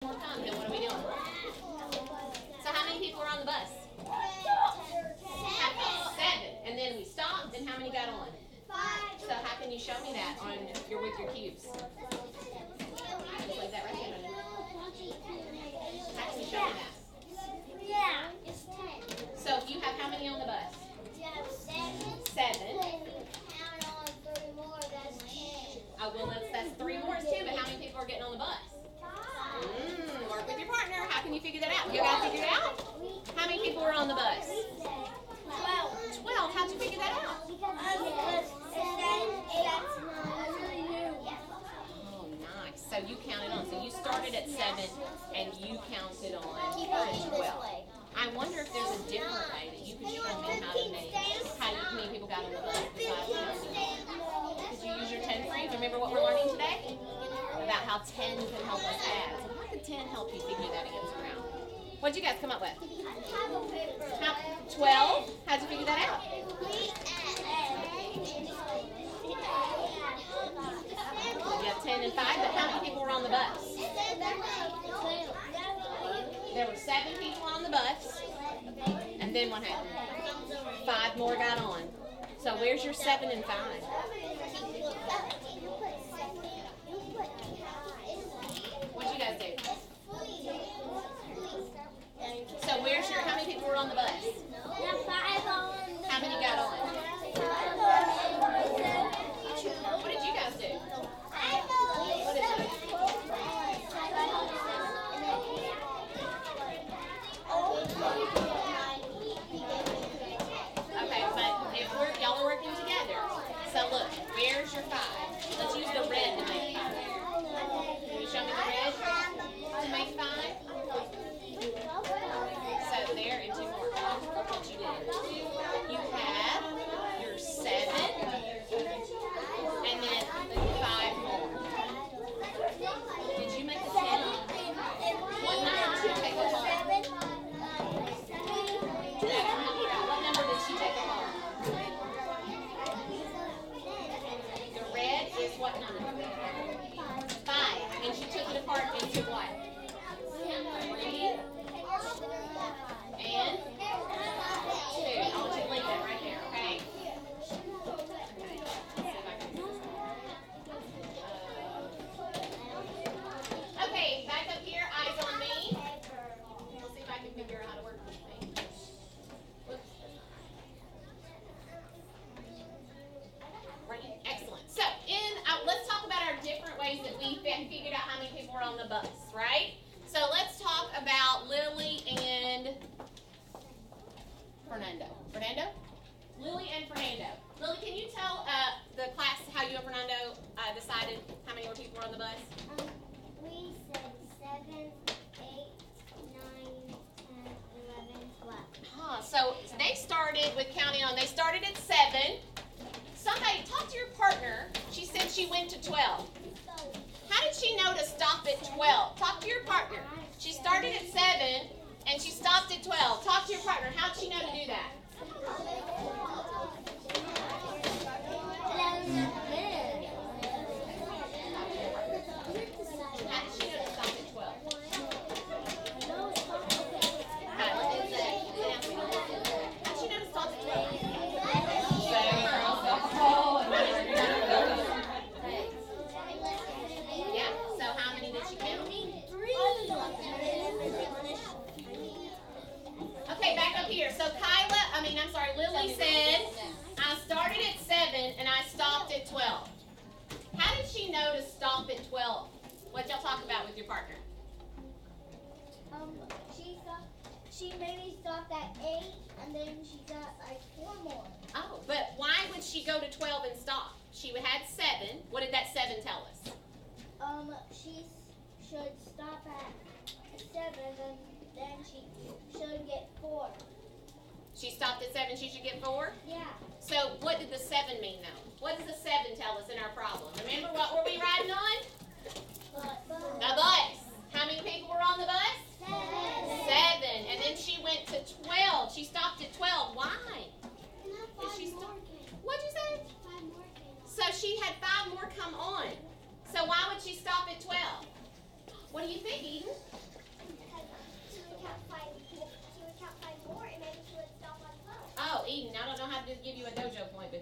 More time, then what are we doing? So how many people were on the bus? 7. And then we stopped, and how many got on? 5. So how can you show me that on your with your cubes? Just leave that right there. How can you show me that? Yeah, it's 10. So you have how many on the bus? You have 7. 7. Count on 3 more, that's 10. Oh, well, that's 3 more too, but how many people are getting on the bus? Work with your partner. How can you figure that out? You got to figure it out? How many people were on the bus? 12. 12. How'd you figure that out? Because it says 8. Oh, nice. So you counted on. So you started at 7 and you counted on Keep going this 12. way. I wonder if there's a different way that you could show me how to make how many people got on the bus besides counting. Could you use your 10 free? Remember what we're learning today? About how 10 can help us add. So how could 10 help you figure that answer out? What'd you guys come up with? 12? How'd you figure that out? You have 10 and 5, but how many people were on the bus? There were 7 people on the bus, and then what happened? 5 more got on. So where's your 7 and 5? What'd you guys do? So where's your, how many people were on the bus? How many got on? What did you guys do? What is it? Okay, but if y'all are working together, so look, where's your 5? Let's use the red to make 5. Can you show me the red to make 5? So there and 2 more. Look what you did. You have your 7 and then 5 more. Did you make a 10? What number did you take apart? What number did she take apart? The red is what number? 5. And she took it apart into what? 3 and 2. I want you to leave that right there, okay? Okay, back up here, eyes on me. We'll see if I can figure out how to work this thing. Whoops. Right, excellent. So, let's talk about our different ways that we figured out how many people were on the bus, right? So let's talk about Lily and Fernando. Fernando? Lily and Fernando. Lily, can you tell the class how you and Fernando decided how many more people were on the bus? We said 7, 8, 9, 10, 11, 12. So they started with counting on. They started at 7. Somebody talk to your partner. She said she went to 12. How did she know to stop at 12? Talk to your partner. She started at 7 and she stopped at 12. Talk to your partner. How did she know to do that? How did she know to stop at 12? Kyla, how did she know to stop at 12? Yeah, so how many did she count? 3. Okay, back up here. So Lily said, I started at 7 and I stopped at 12. How did she know to stop at 12? What y'all talk about with your partner? She maybe stopped at 8, and then she got like 4 more. Oh, but why would she go to 12 and stop? She had 7. What did that 7 tell us? She should stop at 7, and then she should get 4. She stopped at 7, she should get 4? Yeah. So what did the 7 mean though? What does the 7 tell us in our problem? Remember what were we riding on? The bus. How many people were on the bus? 7. And then she went to 12. She stopped at 12. Why? Did she stop? What'd you say? 5 more. So she had 5 more come on. So why would she stop at 12? What do you think, Eden?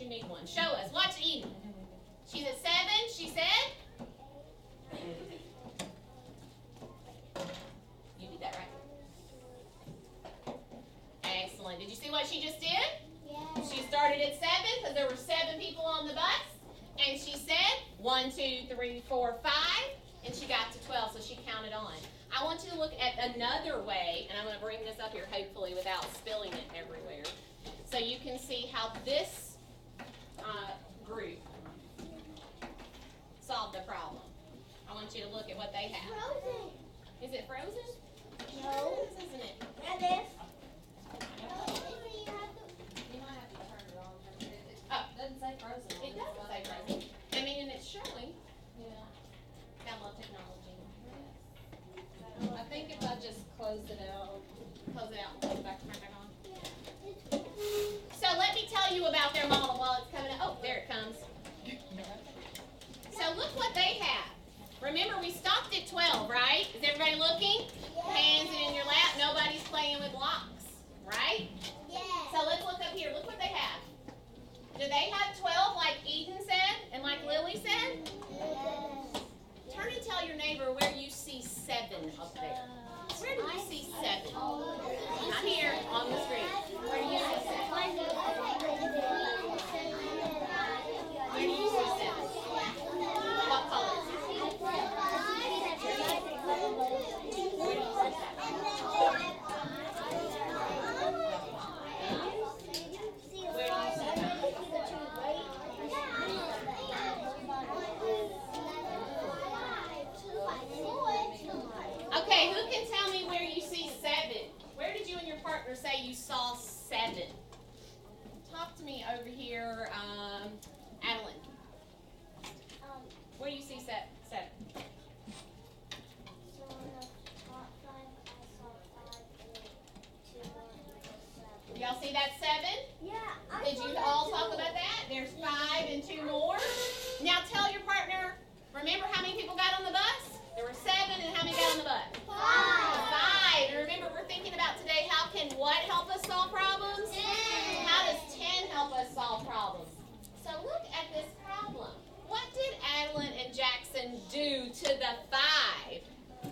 unique one. Show us. Watch Eden. She's at 7, she said. You did that right. Excellent. Did you see what she just did? Yes. She started at 7 because there were 7 people on the bus. And she said 1, 2, 3, 4, 5. And she got to 12, so she counted on. I want you to look at another way, and I'm going to bring this up here hopefully without spilling it everywhere. So you can see how this group solved the problem. I want you to look at what they have. Frozen. Is it frozen? No. It is, isn't it? That is. You might have to turn it on. Oh. It doesn't say frozen. It doesn't say frozen. I mean, and it's showing. Yeah. I love technology. I think if I just closed it out. Close it out and turn it back on. So let me tell you about their model while it's coming up. Oh, there it comes. So look what they have. Remember, we stopped at 12, right? Is everybody looking? Hands in your lap. Nobody's playing with blocks, right? Yes. So let's look up here. Look what they have. Do they have 12 like Eden said and like Lily said? Yes. Turn and tell your neighbor where you see 7 up there. Where do you see 7? Not here, on the screen. Where do you see 7? Where do you see 7? What color? Okay, who can tell me where you see 7? Where did you and your partner say you saw 7? Talk to me over here, Adeline. Where do you see 7? Y'all see that 7? Yeah. Did you all talk about that? There's 5 and 2 more. Now tell your partner, remember how many people got on the bus? There were 7, and how many got on the bus? 5. And remember, we're thinking about today, how can what help us solve problems? 10. How does 10 help us solve problems? So look at this problem. What did Adeline and Jackson do to the 5?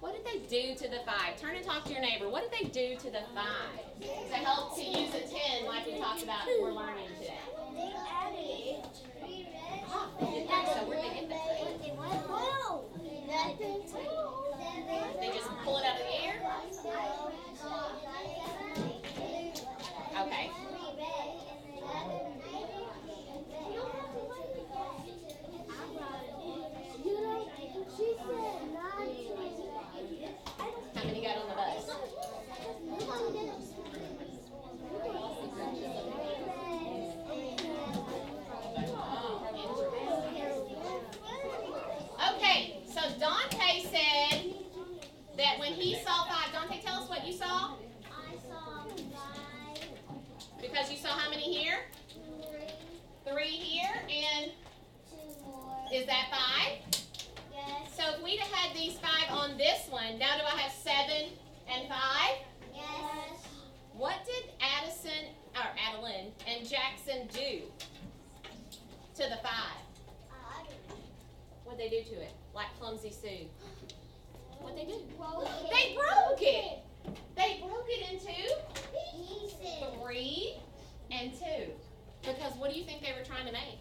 What did they do to the 5? Turn and talk to your neighbor. What did they do to the 5 to help to use a 10 like we talked about we're learning today? They added 3 red. Oh, they did that. So where'd they get that from? They just pull it out of the air? Okay. How many got on the bus? Okay, so Dante said that when he saw 5, Dante, tell us what you saw. I saw 5. Because you saw how many here? 3 here, and 2 more. is that 5? Yes. So if we'd have had these 5 on this one, now do I have 7 and 5? Yes. What did Adeline and Jackson do to the 5? What'd they do to it? Like Clumsy Sue. What'd they do? They broke it. They broke it into 3 and 2. Because what do you think they were trying to make?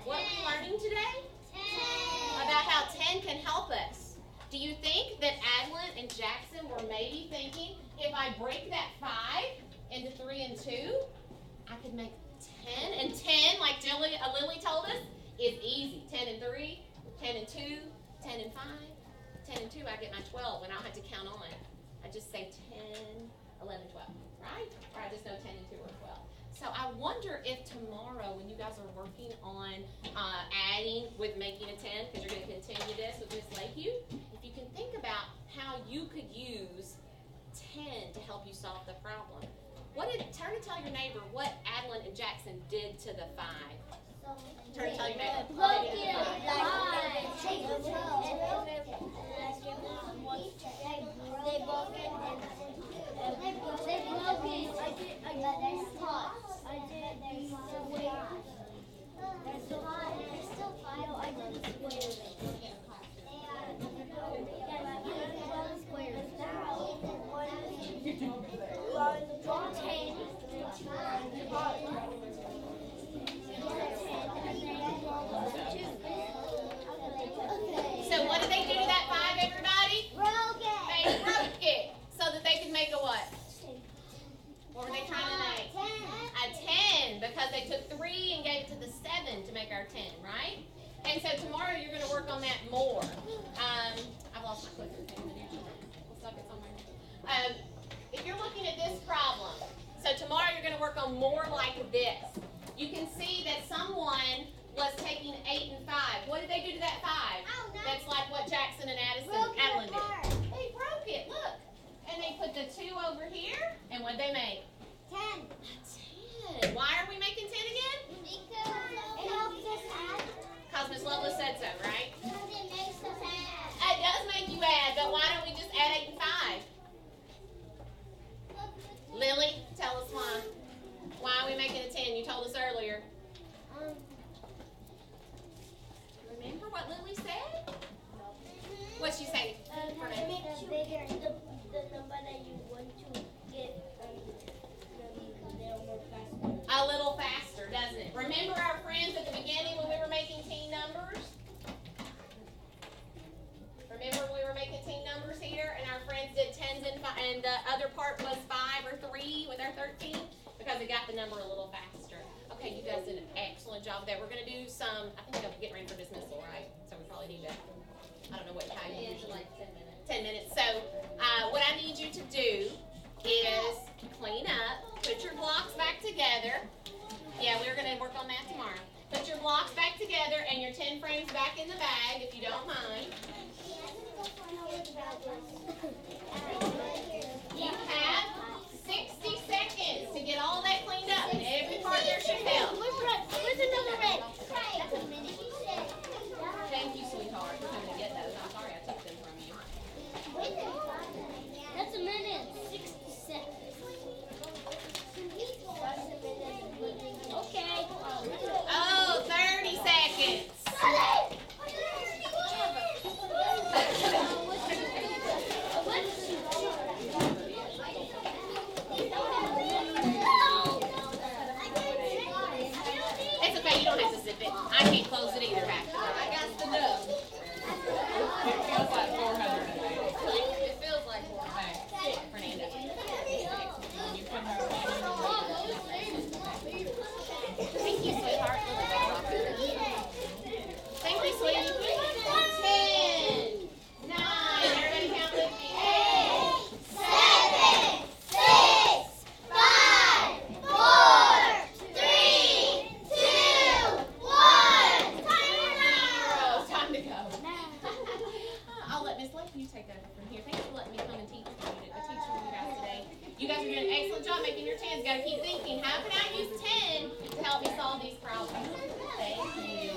What are we learning today? About how 10 can help us. Do you think that Adeline and Jackson were maybe thinking, if I break that 5 into 3 and 2, I could make 10? And 10, like Lily told us, is easy. 10 and 3, 10 and 2, 10 and 5, 10 and 2, I get my 12 when I don't have to count on it. I just say 10, 11, 12, right? Or I just know 10 and 2 are 12. So I wonder if tomorrow, when you guys are working on adding with making a 10, because you're going to continue this with Miss Lakeview, if you can think about how you could use 10 to help you solve the problem. Turn and tell your neighbor what Adeline and Jackson did to the 5. Turn and tell your neighbor. They broke it. lost my clicker. We'll stuck it somewhere. If you're looking at this problem, so tomorrow you're going to work on more like this. You can see that someone was taking 8 and 5. What did they do to that 5? Oh, no. That's like what Jackson and Adeline did. They broke it, look. And they put the 2 over here, and what'd they make? 10. 10. Why are we making 10 again? Because it helps us add. Because Miss Lovelace said so, right? Because it makes us add. It does make you add, but why don't we just add 8 and 5? Lily, tell us why. Why are we making a 10? You told us earlier. Remember what Lily said? What'd she say? It makes you bigger the number that you want to get A little faster, doesn't it? Remember our friends at the beginning when we were making team numbers? Remember we were making team numbers here, and our friends did 10s and the other part was 5 or 3 with our 13 because it got the number a little faster. Okay, you guys did an excellent job there. We're going to do some, I think we're getting ready for dismissal, right? So we probably need to, I don't know what time you usually. Like 10 minutes. 10 minutes. So what I need you to do is clean up, put your blocks back together. Yeah, we're going to work on that tomorrow. Put your blocks back together and your 10 frames back in the bag if you don't mind. You have 60 seconds to get all that cleaned up and every part there should help. Where's another red? Thank you, sweetheart, for coming to get those. I'm sorry I took them from you. That's a minute. 60 seconds. Okay. Oh, 30 seconds. It's okay, you don't have to zip it. I can't close it either, back. I got the dough. It feels like 480. It feels like 480. Fernanda. You put her Thank you, sweetheart. Thank you, sweetie. 10, 9, everybody count with me. 8, 7, 6, 5, 4, 3, 2, 1. Time to go. I'll let Miss Lake take over from here. Thanks for letting me come and teach you guys today. You guys are doing an excellent job making your 10s. Got to keep thinking, how can I use 10 to help me solve these problems? Thank you.